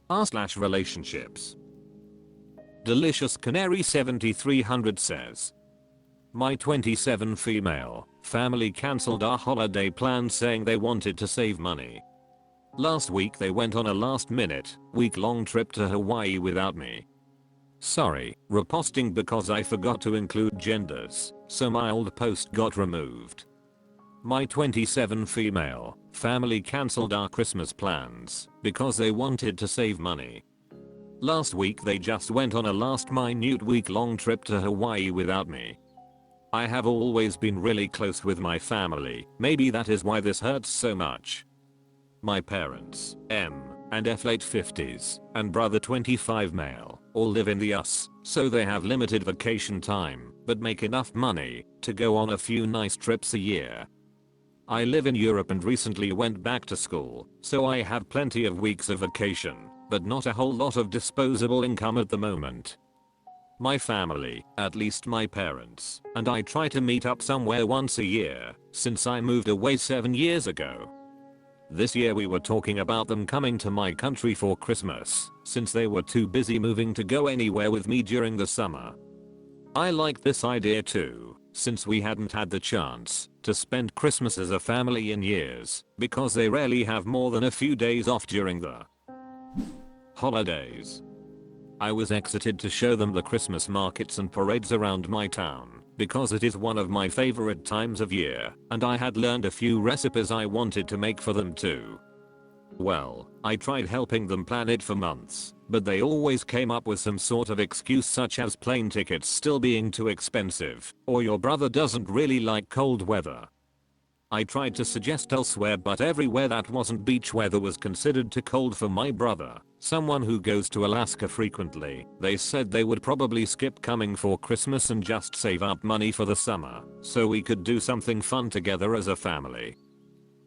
r/relationships. Delicious Canary 7300 says, my 27 female family cancelled our holiday plans saying they wanted to save money. Last week they went on a last-minute, week-long trip to Hawaii without me. Sorry, reposting because I forgot to include genders, so my old post got removed. My 27 female family cancelled our Christmas plans because they wanted to save money. Last week they just went on a last-minute week-long trip to Hawaii without me. I have always been really close with my family, maybe that is why this hurts so much. My parents, M and F late 50s, and brother 25 male, all live in the US, so they have limited vacation time, but make enough money to go on a few nice trips a year. I live in Europe and recently went back to school, so I have plenty of weeks of vacation, but not a whole lot of disposable income at the moment. My family, at least my parents, and I try to meet up somewhere once a year, since I moved away 7 years ago. This year we were talking about them coming to my country for Christmas, since they were too busy moving to go anywhere with me during the summer. I like this idea too, since we hadn't had the chance to spend Christmas as a family in years, because they rarely have more than a few days off during the holidays. I was excited to show them the Christmas markets and parades around my town, because it is one of my favorite times of year, and I had learned a few recipes I wanted to make for them too. Well, I tried helping them plan it for months, but they always came up with some sort of excuse such as plane tickets still being too expensive, or your brother doesn't really like cold weather. I tried to suggest elsewhere, but everywhere that wasn't beach weather was considered too cold for my brother, someone who goes to Alaska frequently. They said they would probably skip coming for Christmas and just save up money for the summer, so we could do something fun together as a family.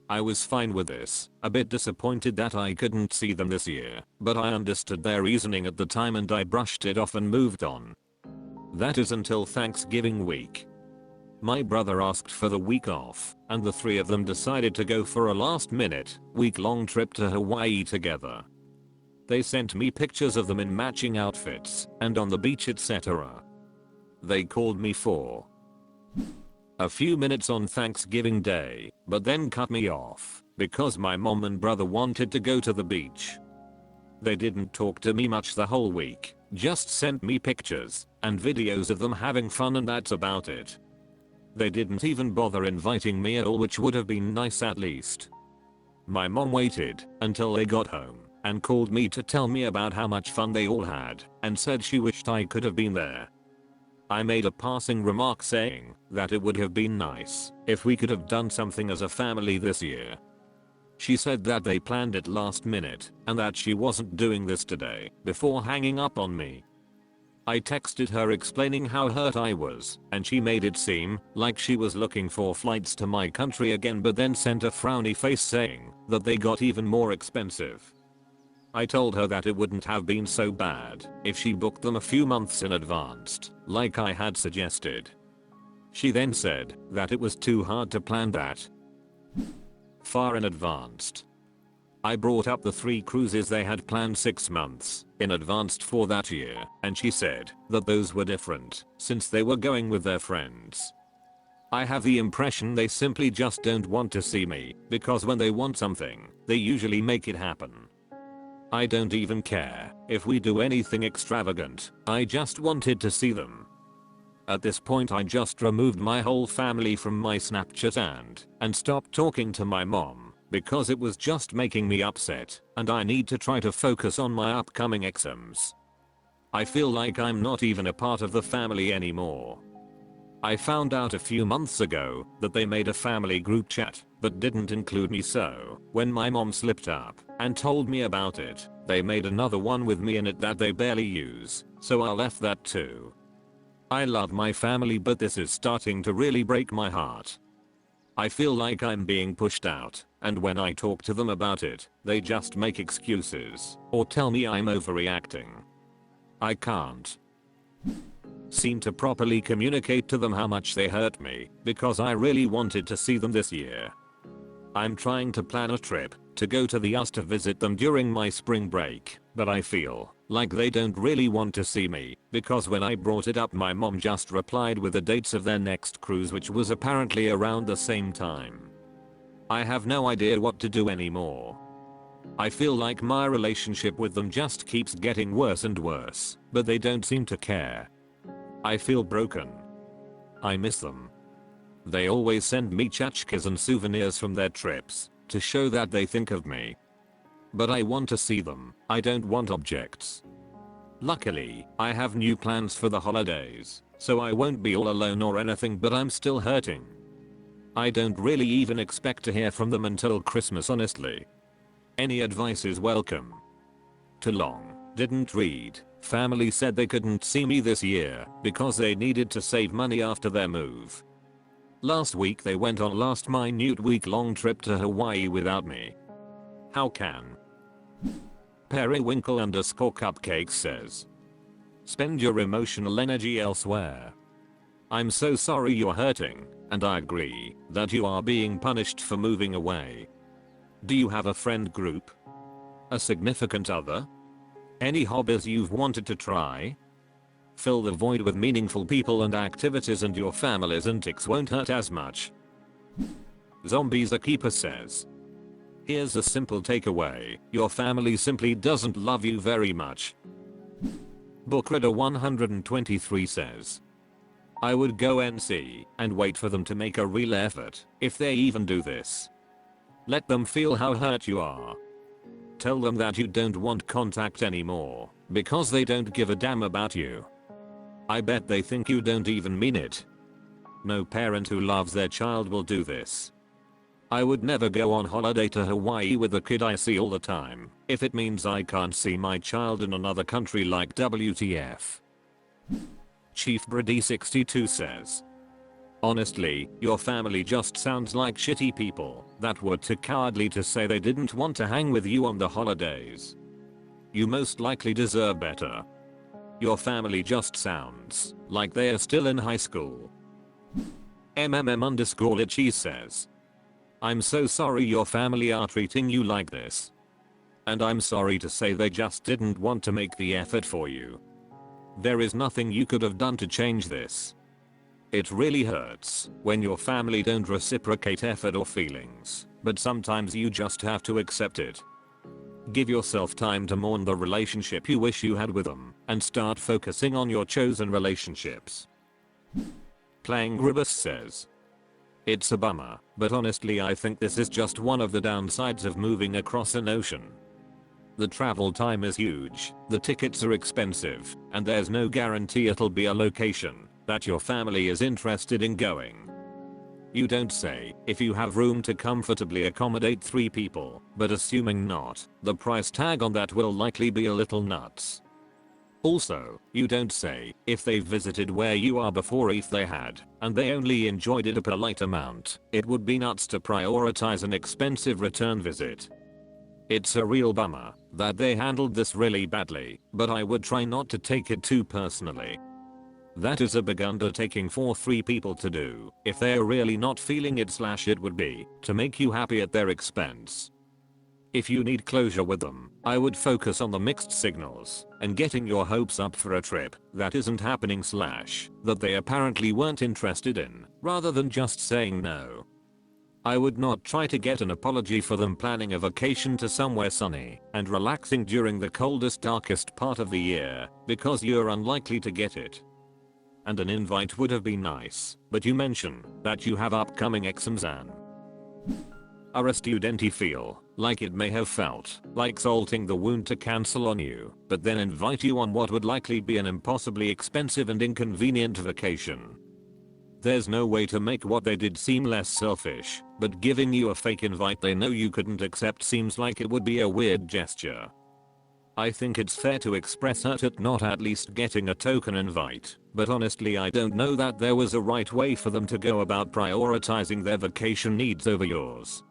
I was fine with this, a bit disappointed that I couldn't see them this year, but I understood their reasoning at the time and I brushed it off and moved on. That is until Thanksgiving week. My brother asked for the week off, and the three of them decided to go for a last-minute, week-long trip to Hawaii together. They sent me pictures of them in matching outfits, and on the beach etc. They called me for a few minutes on Thanksgiving Day, but then cut me off, because my mom and brother wanted to go to the beach. They didn't talk to me much the whole week, just sent me pictures and videos of them having fun, and that's about it. They didn't even bother inviting me at all, which would have been nice at least. My mom waited until they got home and called me to tell me about how much fun they all had and said she wished I could have been there. I made a passing remark saying that it would have been nice if we could have done something as a family this year. She said that they planned it last minute and that she wasn't doing this today, before hanging up on me. I texted her explaining how hurt I was, and she made it seem like she was looking for flights to my country again, but then sent a frowny face saying that they got even more expensive. I told her that it wouldn't have been so bad if she booked them a few months in advance, like I had suggested. She then said that it was too hard to plan that far in advance. I brought up the 3 cruises they had planned 6 months in advance for that year, and she said that those were different since they were going with their friends. I have the impression they simply just don't want to see me, because when they want something, they usually make it happen. I don't even care if we do anything extravagant, I just wanted to see them. At this point I just removed my whole family from my Snapchat and stopped talking to my mom, because it was just making me upset, and I need to try to focus on my upcoming exams. I feel like I'm not even a part of the family anymore. I found out a few months ago that they made a family group chat, but didn't include me, so when my mom slipped up and told me about it, they made another one with me in it that they barely use, so I left that too. I love my family, but this is starting to really break my heart. I feel like I'm being pushed out, and when I talk to them about it, they just make excuses or tell me I'm overreacting. I can't seem to properly communicate to them how much they hurt me, because I really wanted to see them this year. I'm trying to plan a trip to go to the US to visit them during my spring break, but I feel like they don't really want to see me because when I brought it up my mom just replied with the dates of their next cruise, which was apparently around the same time. I have no idea what to do anymore. I feel like my relationship with them just keeps getting worse and worse, but they don't seem to care. I feel broken. I miss them. They always send me tchotchkes and souvenirs from their trips to show that they think of me. But I want to see them, I don't want objects. Luckily, I have new plans for the holidays, so I won't be all alone or anything, but I'm still hurting. I don't really even expect to hear from them until Christmas, honestly. Any advice is welcome. Too long, didn't read. Family said they couldn't see me this year because they needed to save money after their move. Last week they went on last minute week-long trip to Hawaii without me. How can? Periwinkle _ cupcakes says. Spend your emotional energy elsewhere. I'm so sorry you're hurting, and I agree that you are being punished for moving away. Do you have a friend group? A significant other? Any hobbies you've wanted to try? Fill the void with meaningful people and activities and your family's antics won't hurt as much. Zombies a Keeper says. Here's a simple takeaway, your family simply doesn't love you very much. Bookreader 123 says. I would go NC and wait for them to make a real effort, if they even do this. Let them feel how hurt you are. Tell them that you don't want contact anymore, because they don't give a damn about you. I bet they think you don't even mean it. No parent who loves their child will do this. I would never go on holiday to Hawaii with a kid I see all the time, if it means I can't see my child in another country, like WTF. Chief Brady 62 says. Honestly, your family just sounds like shitty people that were too cowardly to say they didn't want to hang with you on the holidays. You most likely deserve better. Your family just sounds like they are still in high school. MMM_Litchi says. I'm so sorry your family are treating you like this. And I'm sorry to say they just didn't want to make the effort for you. There is nothing you could have done to change this. It really hurts when your family don't reciprocate effort or feelings, but sometimes you just have to accept it. Give yourself time to mourn the relationship you wish you had with them and start focusing on your chosen relationships. Playing Ribus says. It's a bummer, but honestly I think this is just one of the downsides of moving across an ocean. The travel time is huge, the tickets are expensive, and there's no guarantee it'll be a location that your family is interested in going. You don't say if you have room to comfortably accommodate 3 people, but assuming not, the price tag on that will likely be a little nuts. Also, you don't say if they've visited where you are before. If they had, and they only enjoyed it a polite amount, it would be nuts to prioritize an expensive return visit. It's a real bummer that they handled this really badly, but I would try not to take it too personally. That is a big undertaking for 3 people to do. If they're really not feeling it, it would be to make you happy at their expense. If you need closure with them, I would focus on the mixed signals and getting your hopes up for a trip that isn't happening / that they apparently weren't interested in, rather than just saying no. I would not try to get an apology for them planning a vacation to somewhere sunny and relaxing during the coldest, darkest part of the year, because you're unlikely to get it. And an invite would have been nice, but you mention that you have upcoming exams and are a student. You feel like it may have felt like salting the wound to cancel on you, but then invite you on what would likely be an impossibly expensive and inconvenient vacation. There's no way to make what they did seem less selfish, but giving you a fake invite they know you couldn't accept seems like it would be a weird gesture. I think it's fair to express hurt at not at least getting a token invite, but honestly I don't know that there was a right way for them to go about prioritizing their vacation needs over yours.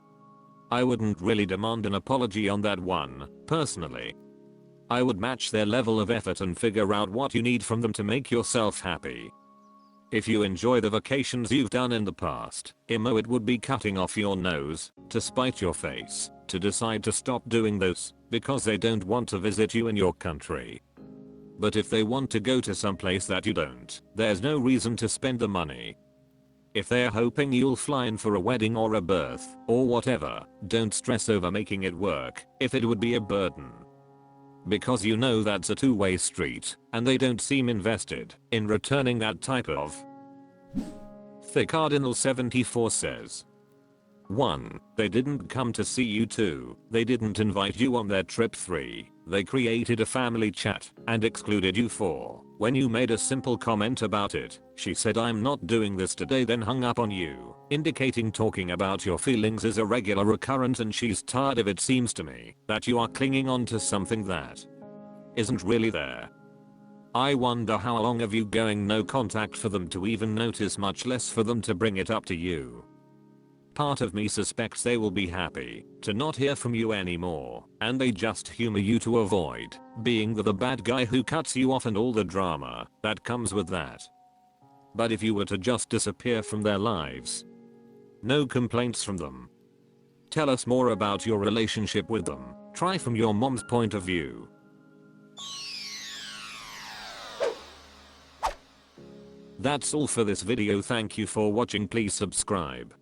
I wouldn't really demand an apology on that one, personally. I would match their level of effort and figure out what you need from them to make yourself happy. If you enjoy the vacations you've done in the past, it would be cutting off your nose to spite your face to decide to stop doing this because they don't want to visit you in your country. But if they want to go to some place that you don't, there's no reason to spend the money. If they're hoping you'll fly in for a wedding or a birth or whatever, don't stress over making it work if it would be a burden. Because you know that's a two-way street and they don't seem invested in returning that type of. The Cardinal 74 says. 1. They didn't come to see you. 2. They didn't invite you on their trip. 3. They created a family chat and excluded you. 4. When you made a simple comment about it, she said I'm not doing this today, then hung up on you, indicating talking about your feelings is a regular occurrence and she's tired of it. Seems to me that you are clinging on to something that isn't really there. I wonder how long have you going no contact for them to even notice, much less for them to bring it up to you. Part of me suspects they will be happy to not hear from you anymore, and they just humor you to avoid being the bad guy who cuts you off and all the drama that comes with that. But if you were to just disappear from their lives, no complaints from them. Tell us more about your relationship with them. Try from your mom's point of view. That's all for this video. Thank you for watching. Please subscribe.